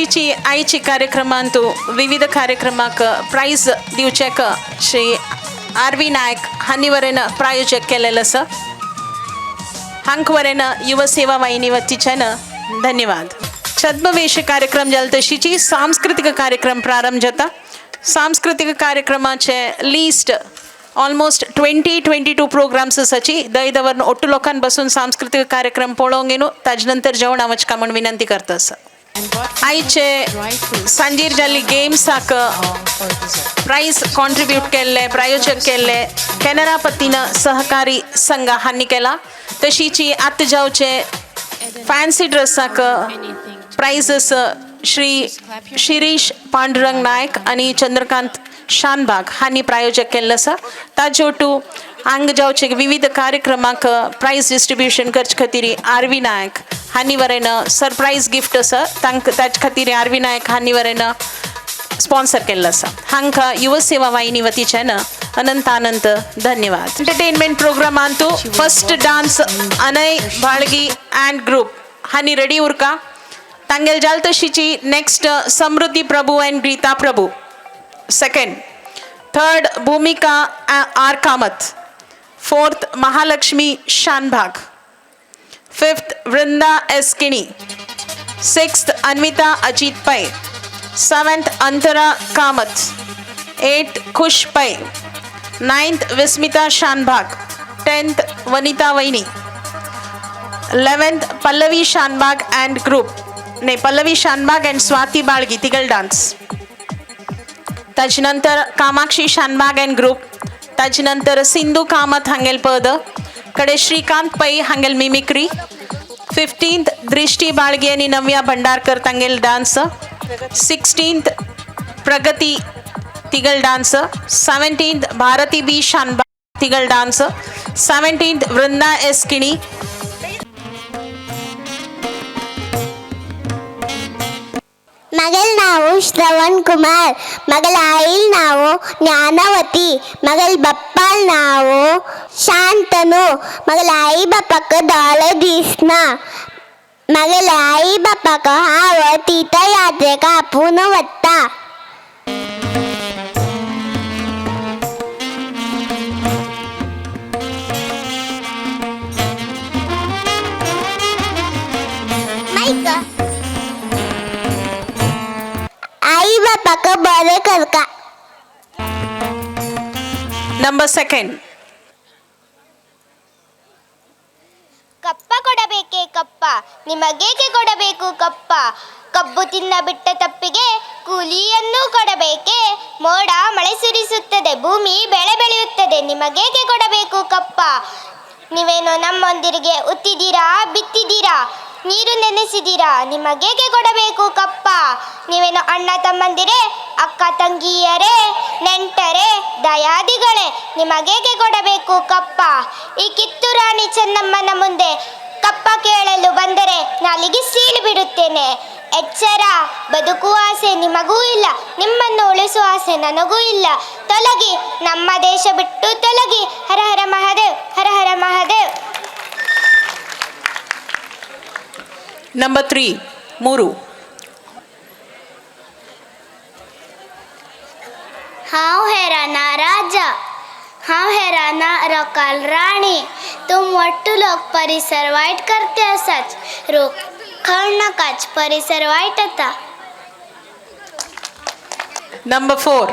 वर्षीची आईची कार्यक्रमांतू विविध कार्यक्रमाक प्राइज दिवचेक श्री आर.व्ही. नायक हांणी वरेन प्रायोजक केलेलं आसा. हांक वरेन युवा सेवा वाहिनी वतीच्यान धन्यवाद. छद्मवेश कार्यक्रम जाल तशीची सांस्कृतिक कार्यक्रम प्रारंभ जाता. सांस्कृतिक कार्यक्रमाचे लिस्ट ऑलमोस्ट 22 प्रोग्राम्स आसाची. दयदवरन ओट्टू लोकांन बसून सांस्कृतिक कार्यक्रम पळोवंक येनो ताजे नंतर जेवण वचका म्हण विनंती करता आसा. आयचे सांजेर जाल्ली गेम्साक प्राइज कॉन्ट्रिब्यूट केल्ले प्रायोजक केल्ले कॅनरा पतीन सहकारी संघ हांणी केला. तशीची आत जावचे फॅन्सी ड्रेसाक प्राइजस श्री शिरीष पांडुरंग नायक आणि चंद्रकांत शानबाग हांणी प्रायोजक केल्लो आसा. ताजे ओटू हांगा जावचे विविध कार्यक्रमाक प्राइज डिस्ट्रीब्युशन करचे खातीर आर.व्ही. नायक हांणी वरेन सरप्राईज गिफ्ट आसा ताचे खातीर आर.व्ही. नायक हांणी वरेन स्पॉन्सर केल्लो आसा. हांकां युवा सेवा वाहिनी वतीच्यान अनंत धन्यवाद. एंटरटेनमेंट प्रोग्रामांतू first dance Anay Balgi and group हांणी रेडी उरका. तांगेल जाल तशीची next Samruddhi Prabhu and Geeta Prabhu. Second third Bhumika R Kamat. Fourth Mahalakshmi Shanbhag. Fifth Vrunda S Kini. Sixth Anvita Ajit Pai. Seventh Antara Kamat. Eighth खुश पै. नाइन्थ विस्मिता शानभाग. 10th वनिता वैनी. 11th Pallavi Shanbhag and group Pallavi Shanbhag and Swati Balgi तिगल डान्स. ताजे नंतर कामाक्षी शानभाग अँड ग्रुप. ताजे नंतर सिंधू कामत हांगेल पद. कडे श्रीकांत पै हांगेल मिमिक्री. 15th दृष्टी बाळगी आणि नव्या भंडारकर तांगेल डान्स. 16th प्रगती तिगल dance. 17th Bharati B Shanbhag तिगल dance. 17th Vrunda S Kini. मगल नाव श्रवण कुमार. मगल आईल नाव ज्ञानवती. मगल बप्पाल नाव शांतनु. मगल आई बापाक डोळे दिसना. मगल आई बापाक हांव तीर्थयात्रेक आपूण वता. आई बापाक बरे करता. ನಂಬರ್ 2 ಕಪ್ಪ ಕೊಡಬೇಕೆ ಕಪ್ಪ ನಿಮಗೇಕೆ ಕೊಡಬೇಕು ಕಪ್ಪ. ಕಬ್ಬು ತಿನ್ನ ಬಿಟ್ಟ ತಪ್ಪಿಗೆ ಕೂಲಿಯನ್ನು ಕೊಡಬೇಕೆ. ಮೋಡ ಮಳೆ ಸುರಿಸುತ್ತದೆ ಭೂಮಿ ಬೆಳೆ ಬೆಳೆಯುತ್ತದೆ ನಿಮಗೇಕೆ ಕೊಡಬೇಕು ಕಪ್ಪ. ನೀವೇನೋ ನಮ್ಮೊಂದಿಗೆ ಉತ್ತಿದ್ದೀರಾ ಬಿತ್ತಿದ್ದೀರಾ ನೀರು ನೆನೆಸಿದ್ದೀರಾ ನಿಮಗೇಕೆ ಕೊಡಬೇಕು ಕಪ್ಪ. ನೀವೇನೋ ಅಣ್ಣ ತಮ್ಮಂದಿರೇ ಅಕ್ಕ ತಂಗಿಯರೇ ನೆಂಟರೇ ದಯಾದಿಗಳೇ ನಿಮಗೇಕೆ ಕೊಡಬೇಕು ಕಪ್ಪ. ಈ ಕಿತ್ತೂರು ರಾಣಿ ಚೆನ್ನಮ್ಮನ ಮುಂದೆ ಕಪ್ಪ ಕೇಳಲು ಬಂದರೆ ನಾಲಿಗೆ ಸೀಳು ಬಿಡುತ್ತೇನೆ. ಎಚ್ಚರ, ಬದುಕುವ ಆಸೆ ನಿಮಗೂ ಇಲ್ಲ, ನಿಮ್ಮನ್ನು ಉಳಿಸುವ ಆಸೆ ನನಗೂ ಇಲ್ಲ. ತೊಲಗಿ ನಮ್ಮ ದೇಶ ಬಿಟ್ಟು ತೊಲಗಿ. ಹರ ಹರ ಮಹಾದೇವ್, ಹರ ಹರ ಮಹಾದೇವ್. ನಂಬರ್ 3 हाव है राणा राजा. हाव है राणा रकाल राणी. तुम वट्टू लोक परिसर वाईट करते असाच. रोखड नकाच परिसर वाईट आता. ನಂಬರ್ 4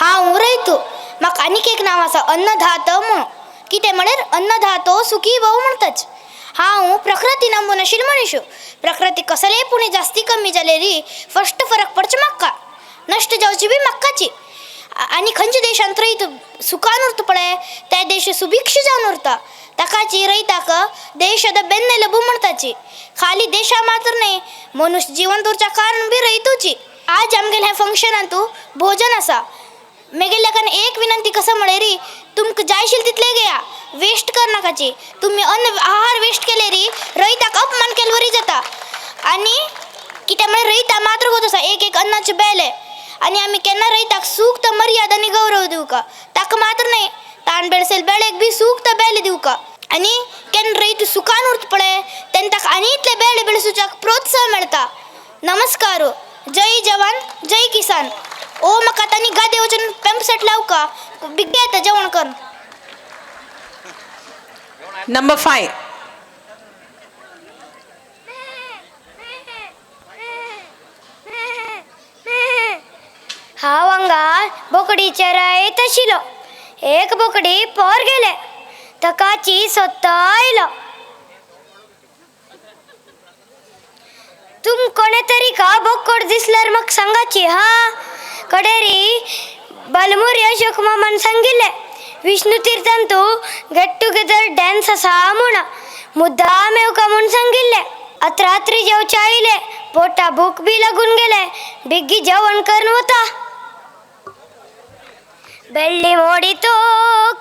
हांव उरयतू. म्हाका आनीक एक नांव आसा अन्नदातो म्हूण. कितें म्हळ्यार अन्नदातो सुखी भव म्हणटाच. हांव प्रकृती नंबून आशिल्लो मनीस. प्रकृती कसलेय पुणी जास्ती कमी जालेली फस्ट फरक पडचे म्हाका. नश्ट जावची बी म्हाकाची. आनी खंयच्या देशांत रयत सुखान उरता पळय त्या देश सुभिक्ष जावन उरता. ताकाची रयताक देशದ ಬೆನ್ನೆಲುಬು म्हणटाची. खाली देशा मात्र न्ही मनुष्य जिवंत उरच्या कारण बी रयतूची. आज आमगेल्या ह्या फंक्शनांतू भोजन आसा. मेगेल्याकान एक विनंती कसं म्हळ्यारी तुमकां जाय आशिल्लें तितलें घेया. वेस्ट करनाकाची. तुमी अन्न आहार वेस्ट केले री रयताक अपमान केले वरी जाता. आनी कित्याक म्हळ्यार रयता मात्र गो आसा एक अन्नाचे बेले. आनी आमी केन्ना रयताक सूक्त मर्यादा आनी गौरव दिवका. ताका मात्र न्ही ताण बेळसेल बेळेक बी सूक्त बेले दिवका. आनी केन्ना रयत सुखान उरता पळय तेन्ना ताका आनी इतले बेळे बेळसुच्याक प्रोत्साहन मेळटा. नमस्कार जय जवान जय किसान. ओ मग आता निघा देवचन पंपसेट लाव का बिग्गे आता जेवण कर. Number 5. हा वांगा बोकडीच्या रायत आशिलो. एक बोकडी पोर गेले तकाची स्वतः आयलो. तुम कोणे तरी का बोकड दिसल्यार मग सांगाची हा. कडेरी बालमुरी अशोक मामान सांगिल्ले विष्णू तीर्थान तू गेट टुगेदर डॅन्स असा म्हणा मुद्दाम येवका म्हूण सांगिल्ले. आत रात्री जेवचे आयले पोटा भूक बी लागून गेले बेगी जेवण करून होता. ಬೆಳ್ಳಿ ಮೂಡಿತು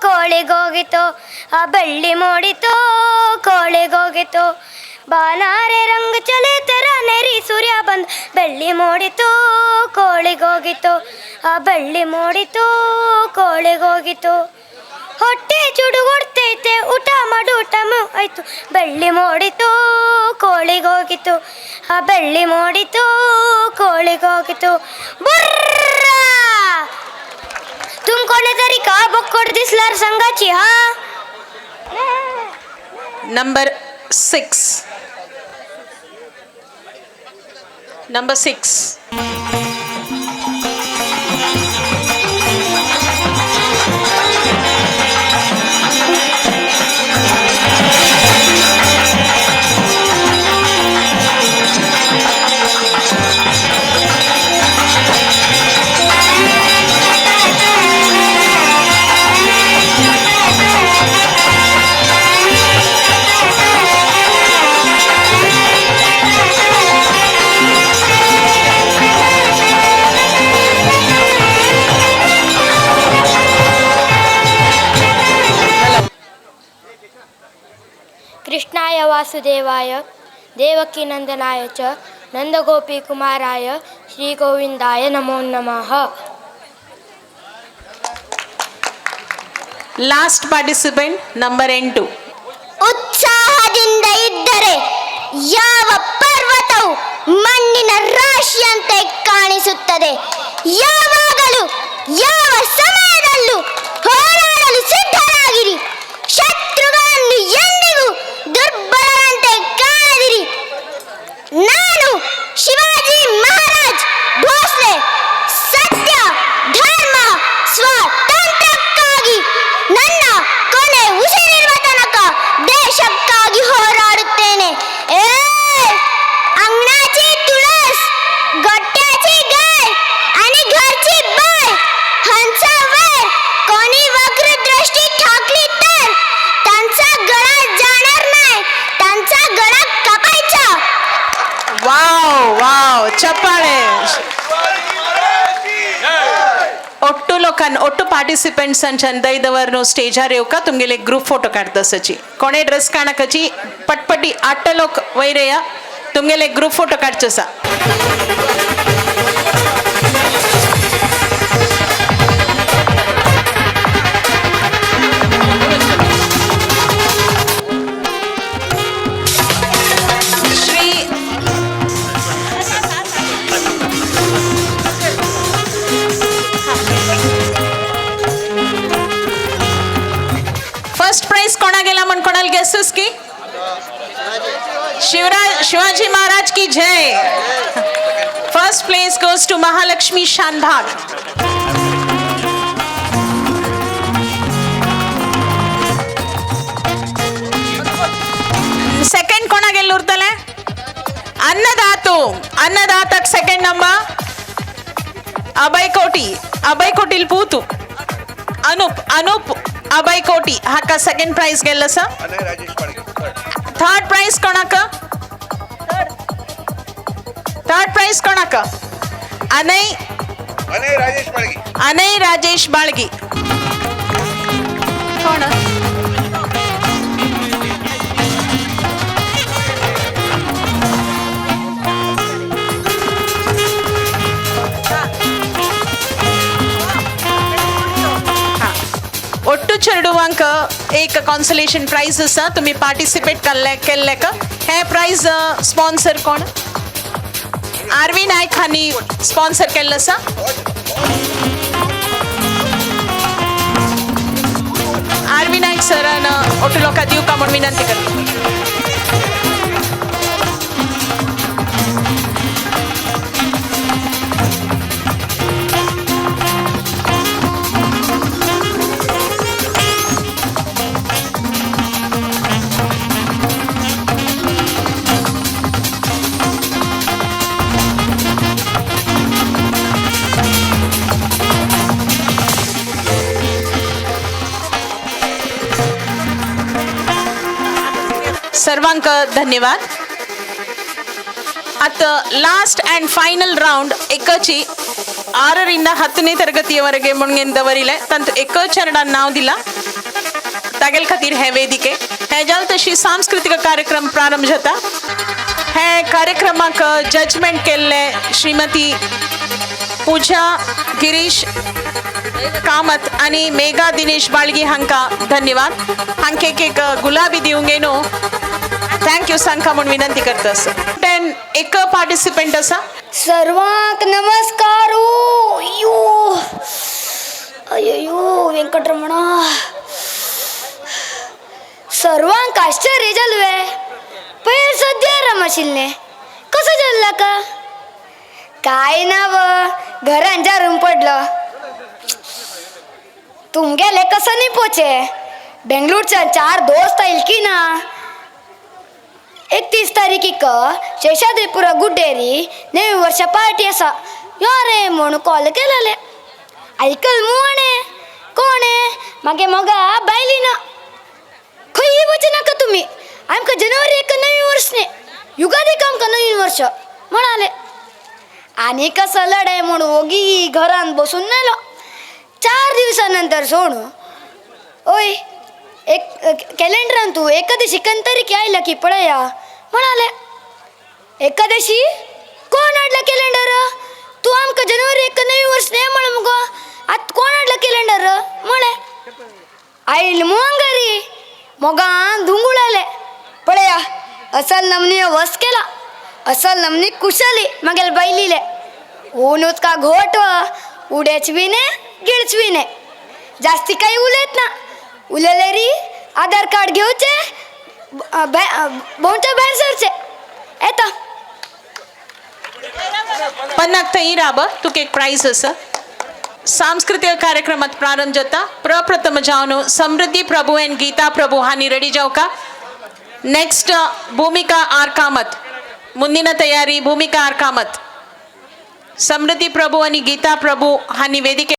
ಕೋಳಿಗೋಗಿತು ಆ ಬೆಳ್ಳಿ ಮೂಡಿತು ಕೋಳಿಗೋಗಿತು ಬಾನಾರೆ ರಂಗ ಚಲೆ ತರ ನೆರಿ ಸೂರ್ಯ ಬಂದು ಬೆಳ್ಳಿ ಮೂಡಿತು ಕೋಳಿಗೋಗಿತು ಆ ಬೆಳ್ಳಿ ಮೂಡಿತು ಕೋಳಿಗೋಗಿತು ಹೊಟ್ಟೆ ಚುಡುಗೊಡ್ತೈತೆ ಊಟ ಮಾಡು ಊಟ ಆಯ್ತು ಬೆಳ್ಳಿ ಮೂಡಿತು ಕೋಳಿಗೋಗಿತು ಆ ಬೆಳ್ಳಿ ಮೂಡಿತು ಕೋಳಿಗೋಗಿತು ಬುರ್ರ. तुम कोणे तरी का बोकड दिसल्यार सांगाची हा. Number 6. Number 6. कृष्णाय वासुदेवाय देवकीनंदनाय च नंदगोपीकुमाराय श्रीगोविंदाय नमो नमः. Last participant, number 2. ಉತ್ಸಾಹದಿಂದ ಇದ್ದರೆ ಯಾವ ಪರ್ವತವು ಮಣ್ಣಿನ ರಾಶಿಯಂತೆ ಕಾಣಿಸುತ್ತದೆ. ಯಾವಾಗಲೂ ಯಾವ ಸಮಯದಲ್ಲೂ ಹೋರಾಡಲು ಸಿದ್ಧರಾಗಿರಿ. ಶತ್ರುಗಳನ್ನು ಎಂದಿಗೂ ದುರ್ಬಲರಂತೆ ಕಾಣದಿರಿ. ನಾನು ಶಿವಾಜಿ ಮಹಾರಾಜ್ ಭೋಸ್ಲೆ ಸತ್ಯ ಧರ್ಮ ಸ್ವಾತಂತ್ರ್ಯಕ್ಕಾಗಿ ನನ್ನ ಕೊನೆ ಉಸಿರಿರುವ ತನಕ ದೇಶಕ್ಕಾಗಿ ಹೋರಾಡುತ್ತೇನೆ. ए अंगणाची तुळस गोट्याची गाय आणि घरची बाय हंसावर कोणी वक्र दृष्टी ठाकली तर त्यांचा गळा जाणार नाही, त्यांचा गळा कापायचा. वाव चप्पाळे. ಒಟ್ಟು ಪಾರ್ಟಿಸಿಪೆಂಟ್ಸ್ ಚಂದ ಇದ್ದವರು ಸ್ಟೇಜಾರ್ येवका तुमगेले ग्रुप फोटो काढतसची. कोणे ड्रेस काणकची पटपटी 8 लोक वैरेय तुमगेले ग्रुप फोटो काढचसा. फर्स्ट प्राइज कोणा गेला म्हण कोणाला गेसेस की शिवाजी महाराज की जय. First place goes to Mahalakshmi Shanbhag. Second कोणा गेल्लो उरतले अन्नदातक सेकंड नंबर अभय कोटील पूतू अनूप अभय कोटी हाका सेकंड प्राइज गेल्लो सा. थर्ड प्राइज कोणाक अनय राजेश बाळगी. कोण ಒಟ್ಟು चेडवांक एक कॉन्सलेशन प्राइज आसा. तुम्ही पार्टिसिपेट केल्ले का हे प्राइज स्पॉन्सर कोण आरवी नायक हांनी स्पॉन्सर केल्लो आसा. आरवी नायक सरान ओटू लोकां दिवका म्हूण विनंती करता. सर्वांक धन्यवाद. आता ಲಾಸ್ಟ್ ಆ್ಯಂಡ್ ಫೈನಲ್ ರೌಂಡ್ ಏಕಚಿ 6ರಿಂದ 10ನೇ ತರಗತಿಯವರೆಗೆ मुणगेंदवरिले तंतु एकचरडा नाव दिला तागेल खातीर हे वेदिके हे जाल तशी सांस्कृतिक कार्यक्रम प्रारंभ जाता. हे कार्यक्रमाक जजमेंट केल्ले श्रीमती पूजा गिरीश कामत आणि मेघा दिनेश बाळगी हांकां धन्यवाद. हांकां एक गुलाबी दिवंक थँक यू सांगता म्हणून विनंती करता. एक पार्टिसिपेंट असा. सर्वांक नमस्कार. अयो अयो वेंकटरमणा, सर्वांक आश्चर्य जालवे. पयर सद्या रमशिल्ले कसं जाल्ला का काय ना व घरान जारून पडलं. तुमगेले कसं नाही पोचे. बेंगलुरच्या 4 दोस्त येईल की ना. 31 तारीखिक शेषाद्रीपुरा गुड्डेरी नवी वर्ष पार्टी असा. यो रे म्हणून कॉल केलेले. ऐकल मुवाणे कोणे मागे मगा बायली ना खंय वच नाका तुम्ही. आमकां जानेवारी 1 नवीन वर्ष ने युगादी आमकां नवीन वर्ष म्हणाले. आणि कसं लढाय म्हणून ओगी घरान बसून नेलो. 4 दिवसानंतर सोडू ओय एक कॅलेंडरान तू एकादशी तारीख आयला की पळया म्हणाले. एकादशी कोण हाडला कॅलेंडर. तू आमकां जानेवारी 1 नवीन वर्ष ने म्हण मुगो. आत कोण हाडला कॅलेंडर म्हणे. आईल मुंगारी मोगान धुंगुळाले पळया. असल नमनी वस केला. असल नमनी कुशली मागेल बायलीले. ऊन उचका घोट उडेच विने गिळच विने. जास्ती काही उलयत ना. उलयले री आधार कार्ड घेवचे भोंवचे भायर सरचे येता. पन्नाक थंय राब तुका एक प्राइज आसा. सांस्कृतिक कार्यक्रमात प्रारंभ जाता. प्रप्रथम जावन समृद्धी प्रभू एंड गीता प्रभू हानी रेडी जावका. नेक्स्ट भूमिका आर कामत. ಮುಂದಿನ ತಯಾರಿ ಭೂಮಿಕಾ ಆರ್ ಕಾಮತ್. ಸಮೃದ್ಧಿ ಪ್ರಭು आणि गीता प्रभू हानी वेदिके